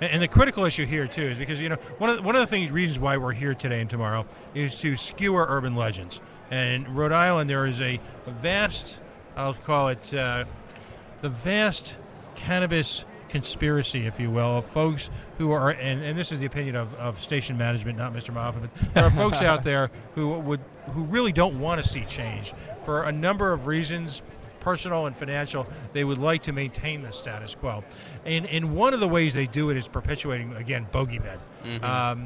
And the critical issue here too is because one of the reasons why we're here today and tomorrow is to skewer urban legends. And in Rhode Island, there is a vast, I'll call it, the vast cannabis conspiracy, if you will, of folks who are, and this is the opinion of station management, not Mr. Moffat, but there are folks out there who really don't want to see change for a number of reasons, personal and financial. They would like to maintain the status quo, and one of the ways they do it is perpetuating, again, bogeymen. Mm-hmm.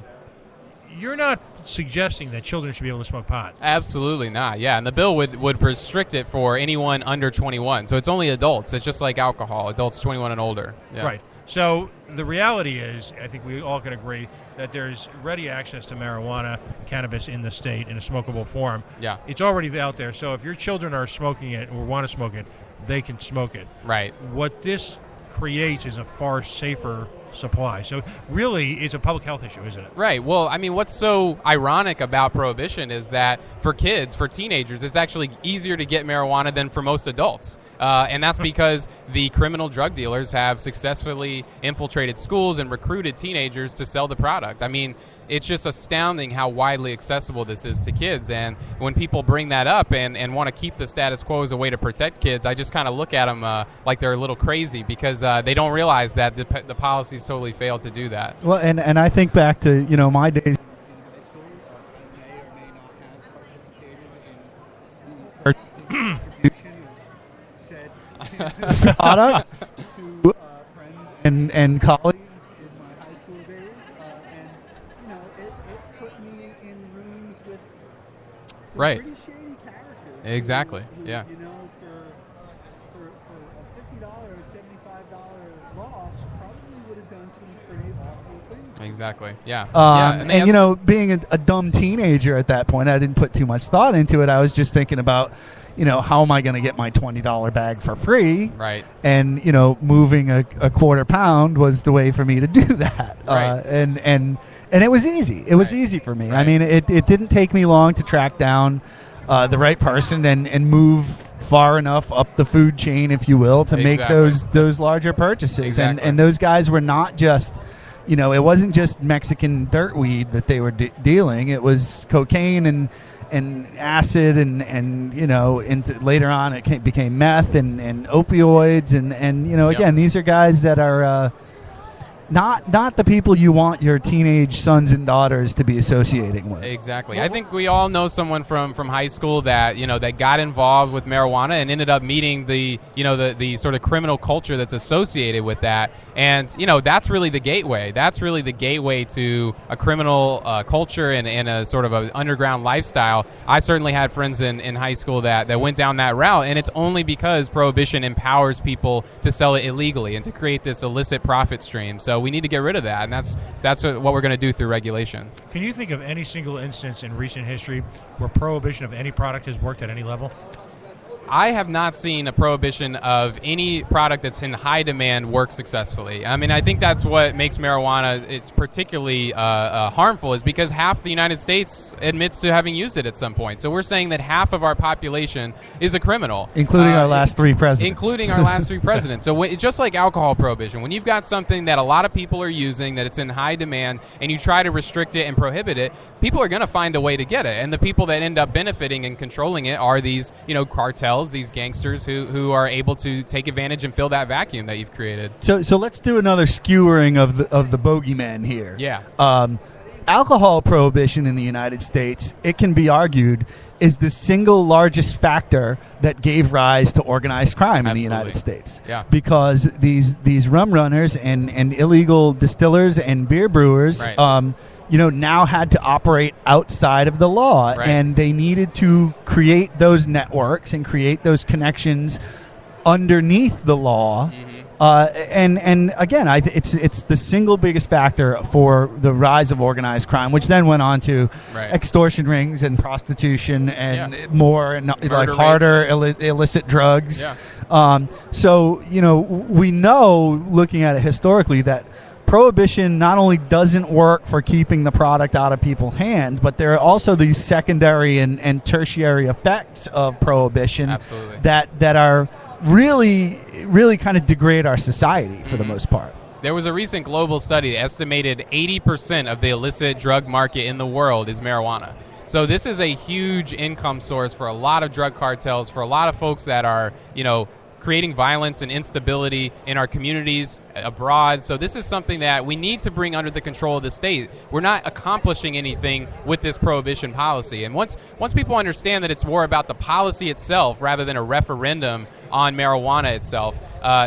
You're not suggesting that children should be able to smoke pot. Absolutely not, yeah. And the bill would restrict it for anyone under 21. So it's only adults. It's just like alcohol, adults 21 and older. Yeah. Right. So the reality is, I think we all can agree, that there's ready access to marijuana, cannabis in the state in a smokable form. Yeah. It's already out there. So if your children are smoking it or want to smoke it, they can smoke it. Right. What this creates is a far safer supply. So really, it's a public health issue, isn't it? Right. Well, I mean, what's so ironic about prohibition is that for kids, for teenagers, it's actually easier to get marijuana than for most adults. And that's because the criminal drug dealers have successfully infiltrated schools and recruited teenagers to sell the product. I mean, it's just astounding how widely accessible this is to kids. And when people bring that up and want to keep the status quo as a way to protect kids, I just kind of look at them like they're a little crazy because they don't realize that the policies totally failed to do that. Well, and I think back to, my days in high school, I may or may not have participated in the distribution of said product to friends and colleagues. Right. Pretty shady characters. Exactly. Who, yeah. For a $50 or $75 loss, probably would have done some pretty awful things. Exactly. Yeah. And being a dumb teenager at that point, I didn't put too much thought into it. I was just thinking about, how am I going to get my $20 bag for free? Right. And moving a quarter pound was the way for me to do that. Right. And it was easy. It was easy for me. Right. I mean, it didn't take me long to track down the right person and move far enough up the food chain, if you will, to make those larger purchases. Exactly. And those guys were not just, it wasn't just Mexican dirt weed that they were dealing. It was cocaine and acid and later on it became meth and opioids and again, these are guys that are not the people you want your teenage sons and daughters to be associating with. Exactly. I think we all know someone from high school that that got involved with marijuana and ended up meeting the sort of criminal culture that's associated with that. And that's really the gateway. That's really the gateway to a criminal culture and a sort of an underground lifestyle. I certainly had friends in high school that went down that route, and it's only because prohibition empowers people to sell it illegally and to create this illicit profit stream. So we need to get rid of that, and that's what we're going to do through regulation. Can you think of any single instance in recent history where prohibition of any product has worked at any level? I have not seen a prohibition of any product that's in high demand work successfully. I mean, I think that's what makes marijuana it's particularly harmful is because half the United States admits to having used it at some point. So we're saying that half of our population is a criminal. Including our last three presidents. Including our last three presidents. So just like alcohol prohibition, when you've got something that a lot of people are using, that it's in high demand, and you try to restrict it and prohibit it, people are going to find a way to get it. And the people that end up benefiting and controlling it are these, cartels, these gangsters who are able to take advantage and fill that vacuum that you've created. So let's do another skewering of the bogeyman here. Yeah. Alcohol prohibition in the United States, it can be argued, is the single largest factor that gave rise to organized crime in the United States. Yeah. Because these rum runners and illegal distillers and beer brewers right. Now had to operate outside of the law, right. and they needed to create those networks and create those connections underneath the law. Mm-hmm. And again, it's the single biggest factor for the rise of organized crime, which then went on to right. extortion rings and prostitution and yeah. more and like harder illicit drugs. Yeah. So we know, looking at it historically, that prohibition not only doesn't work for keeping the product out of people's hands, but there are also these secondary and tertiary effects of prohibition Absolutely. that are really kind of degrade our society for the most part. There was a recent global study that estimated 80% of the illicit drug market in the world is marijuana. So this is a huge income source for a lot of drug cartels, for a lot of folks that are, creating violence and instability in our communities abroad. So this is something that we need to bring under the control of the state. We're not accomplishing anything with this prohibition policy. And once people understand that it's more about the policy itself rather than a referendum on marijuana itself,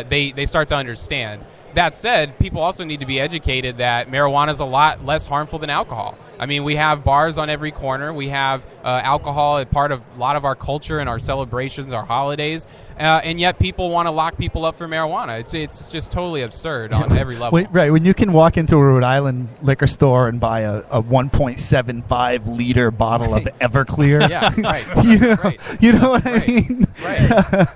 they start to understand. That said, people also need to be educated that marijuana is a lot less harmful than alcohol. I mean, we have bars on every corner. We have alcohol as part of a lot of our culture and our celebrations, our holidays, and yet people want to lock people up for marijuana. It's just totally absurd on every level. Right. When you can walk into a Rhode Island liquor store and buy a 1.75 liter bottle of Everclear. Yeah, right. You know what I mean? Right.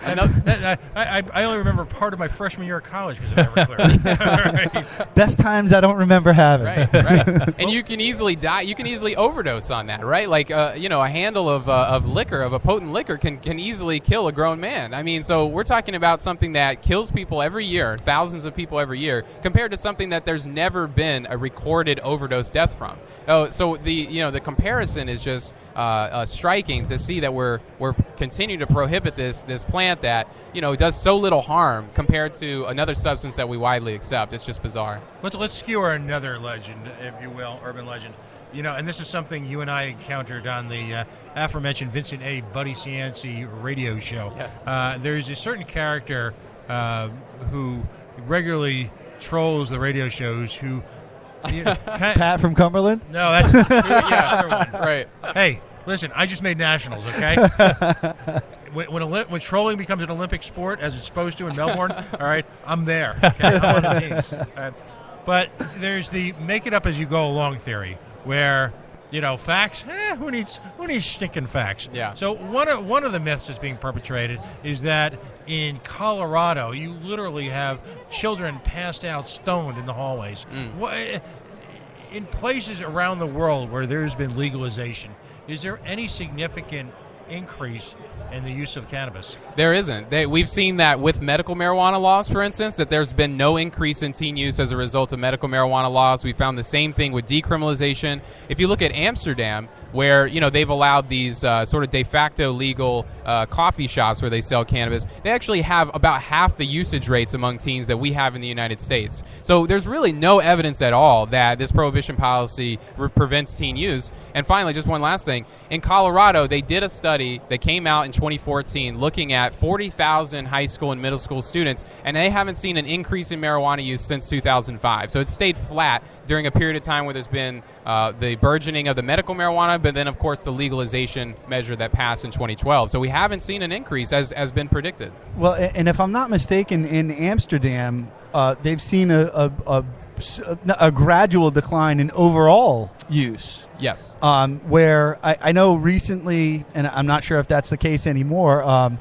I only remember part of my freshman year of college because of Everclear. Right. Best times I don't remember having. Right. And you can easily die. You can easily overdose on that, right? Like, a handle of liquor, of a potent liquor, can easily kill a grown man. I mean, so we're talking about something that kills people every year, thousands of people every year, compared to something that there's never been a recorded overdose death from. So the comparison is just striking to see that we're continuing to prohibit this plant that does so little harm compared to another substance that we widely accept. It's just bizarre. Let's skewer another legend, if you will, urban legend. And this is something you and I encountered on the aforementioned Vincent A. Buddy Cianci radio show. Yes. There's a certain character who regularly trolls the radio shows who... Pat from Cumberland? No, that's the other one. Right. Hey, listen, I just made nationals, okay? When trolling becomes an Olympic sport, as it's supposed to in Melbourne, all right, I'm there. Okay? I'm on the team. But there's the make it up as you go along theory, where facts. Who needs stinking facts? Yeah. So one of the myths that's being perpetrated is that in Colorado, you literally have children passed out stoned in the hallways. In places around the world where there's been legalization, is there any significant increase in the use of cannabis? There isn't. We've seen that with medical marijuana laws, for instance, that there's been no increase in teen use as a result of medical marijuana laws. We found the same thing with decriminalization. If you look at Amsterdam, where they've allowed these sort of de facto legal coffee shops where they sell cannabis, they actually have about half the usage rates among teens that we have in the United States. So there's really no evidence at all that this prohibition policy prevents teen use. And finally, just one last thing. In Colorado, they did a study that came out in 2014 looking at 40,000 high school and middle school students, and they haven't seen an increase in marijuana use since 2005. So it's stayed flat during a period of time where there's been the burgeoning of the medical marijuana, but then, of course, the legalization measure that passed in 2012. So we haven't seen an increase as been predicted. Well, and if I'm not mistaken, in Amsterdam, they've seen a gradual decline in overall use. Yes. Where I know recently, and I'm not sure if that's the case anymore,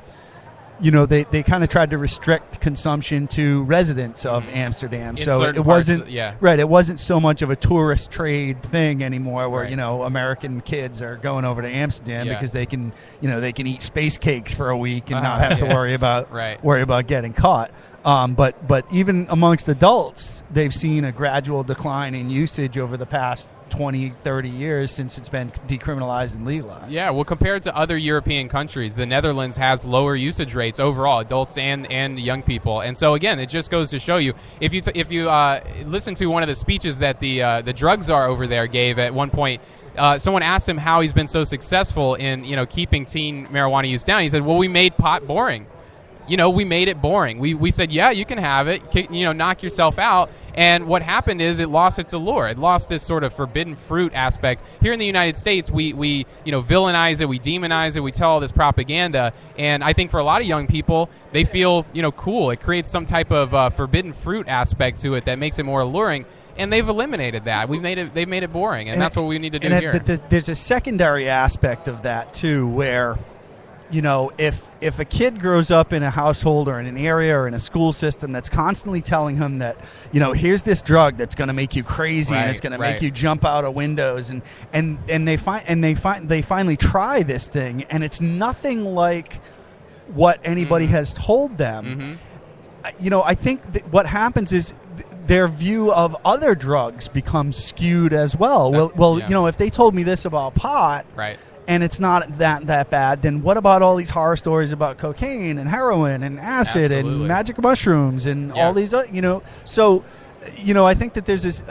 they kind of tried to restrict consumption to residents of Amsterdam. So it wasn't right. It wasn't so much of a tourist trade thing anymore, where American kids are going over to Amsterdam because they can eat space cakes for a week and not have to worry about getting caught. But even amongst adults, they've seen a gradual decline in usage over the past 20, 30 years since it's been decriminalized and legalized. Yeah, well, compared to other European countries, the Netherlands has lower usage rates overall, adults and young people. And so, again, it just goes to show you, if you listen to one of the speeches that the drug czar over there gave at one point, someone asked him how he's been so successful in keeping teen marijuana use down. He said, well, we made pot boring. We made it boring. We said, yeah, you can have it, knock yourself out. And what happened is it lost its allure. It lost this sort of forbidden fruit aspect. Here in the United States, we villainize it, we demonize it, we tell all this propaganda. And I think for a lot of young people, they feel, cool. It creates some type of forbidden fruit aspect to it that makes it more alluring. And they've eliminated that. They've made it boring. And that's what we need to do here. But there's a secondary aspect of that, too, where if a kid grows up in a household or in an area or in a school system that's constantly telling him that, here's this drug that's going to make you crazy and it's going to make you jump out of windows, and they finally try this thing and it's nothing like what anybody has told them. I think that what happens is their view of other drugs becomes skewed as well. Yeah. If they told me this about pot, Right. and it's not that bad, then what about all these horror stories about cocaine and heroin and acid Absolutely. and magic mushrooms and Yeah. all these, So, I think that there's this.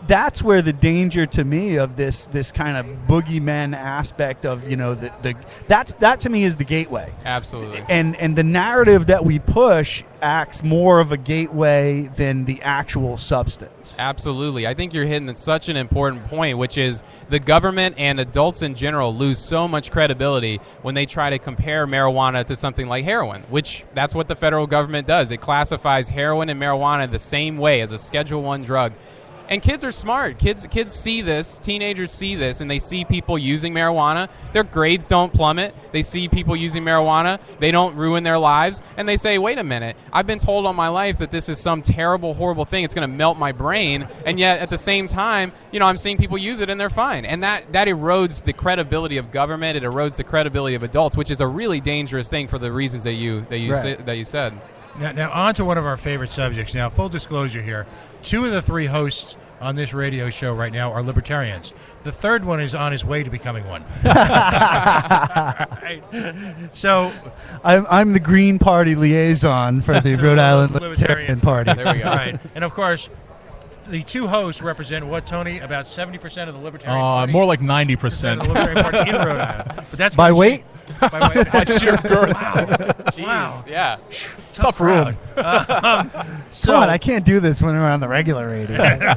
That's where the danger to me of this kind of boogeyman aspect of that to me is the gateway. Absolutely. And the narrative that we push acts more of a gateway than the actual substance. Absolutely. I think you're hitting such an important point, which is the government and adults in general lose so much credibility when they try to compare marijuana to something like heroin, which that's what the federal government does. It classifies heroin and marijuana the same way as a Schedule I drug. And kids are smart. Kids see this. Teenagers see this, and they see people using marijuana. Their grades don't plummet. They see people using marijuana. They don't ruin their lives. And they say, wait a minute, I've been told all my life that this is some terrible, horrible thing. It's going to melt my brain. And yet, at the same time, I'm seeing people use it, and they're fine. And that erodes the credibility of government. It erodes the credibility of adults, which is a really dangerous thing for the reasons that you said. Now, on to one of our favorite subjects. Now, full disclosure here. 2 of the 3 hosts on this radio show right now are libertarians. The third one is on his way to becoming one. Right. So I'm the Green Party liaison for the Rhode Island Libertarian Party. There we go. Right. And, of course, the 2 hosts represent what, Tony? About 70% of the Libertarian Party? More like 90% 90%. of the Libertarian Party in Rhode Island. But that's By weight? By weight. By sheer girth. Wow. Jeez. Wow. Yeah. Tough room. Come on, I can't do this when we're on the regular radio.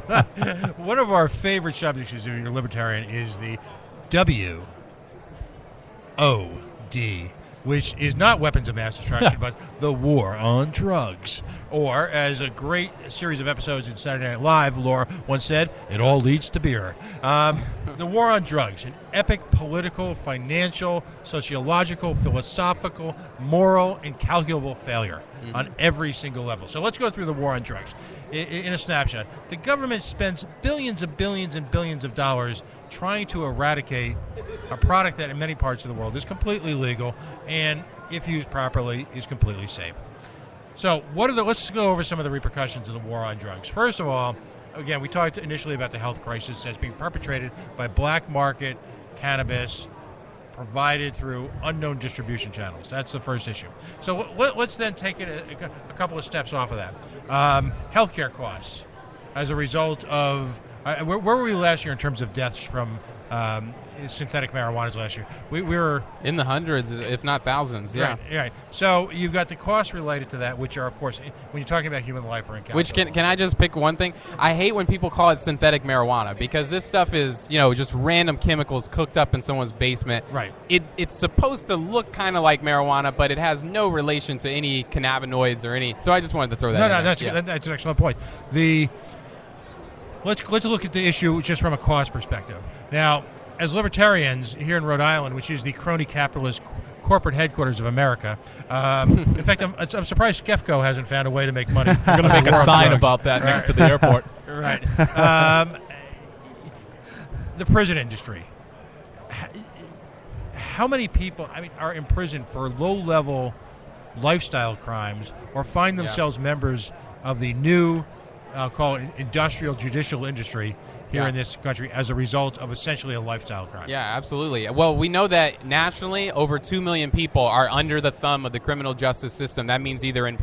One of our favorite subjects if you're a libertarian is the WOD, which is not weapons of mass destruction, but the war on drugs. Or, as a great series of episodes in Saturday Night Live, Laura once said, it all leads to beer. The war on drugs, an epic political, financial, sociological, philosophical, moral, and calculable failure on every single level. So let's go through the war on drugs. In a snapshot, the government spends billions and billions and billions of dollars trying to eradicate a product that in many parts of the world is completely legal and, if used properly, is completely safe. So let's go over some of the repercussions of the war on drugs. First of all, again, we talked initially about the health crisis that's being perpetrated by black market cannabis provided through unknown distribution channels. That's the first issue. So let's then take it a couple of steps off of that. Healthcare costs as a result of where were we last year in terms of deaths from synthetic marijuana last year? We were in the hundreds, if not thousands. Yeah. Right. So you've got the costs related to that, which are, of course, when you're talking about human life, are incalculable. Which can I just pick one thing? I hate when people call it synthetic marijuana because this stuff is just random chemicals cooked up in someone's basement. Right. It's supposed to look kind of like marijuana, but it has no relation to any cannabinoids or any. So I just wanted to throw that. No, in that's an excellent point. Let's look at the issue just from a cost perspective. Now, as libertarians here in Rhode Island, which is the crony capitalist corporate headquarters of America, in fact, I'm surprised Skefco hasn't found a way to make money. We're going to make a sign about that next to the airport. Right. The prison industry. How many people, are in prison for low-level lifestyle crimes or find themselves members of the new, I'll call it, industrial judicial industry here in this country as a result of essentially a lifestyle crime? Yeah, absolutely. Well, we know that nationally, over 2 million people are under the thumb of the criminal justice system. That means either in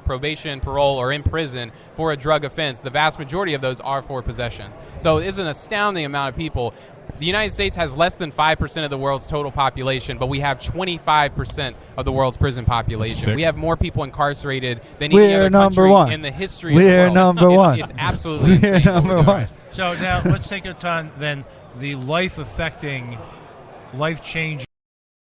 probation, parole, or in prison for a drug offense. The vast majority of those are for possession. So it's an astounding amount of people. The United States has less than 5% of the world's total population, but we have 25% of the world's prison population. We have more people incarcerated than any other country in the history of the world. We're number one. It's absolutely insane. We're number one. So now let's take a ton then the life-affecting, life-changing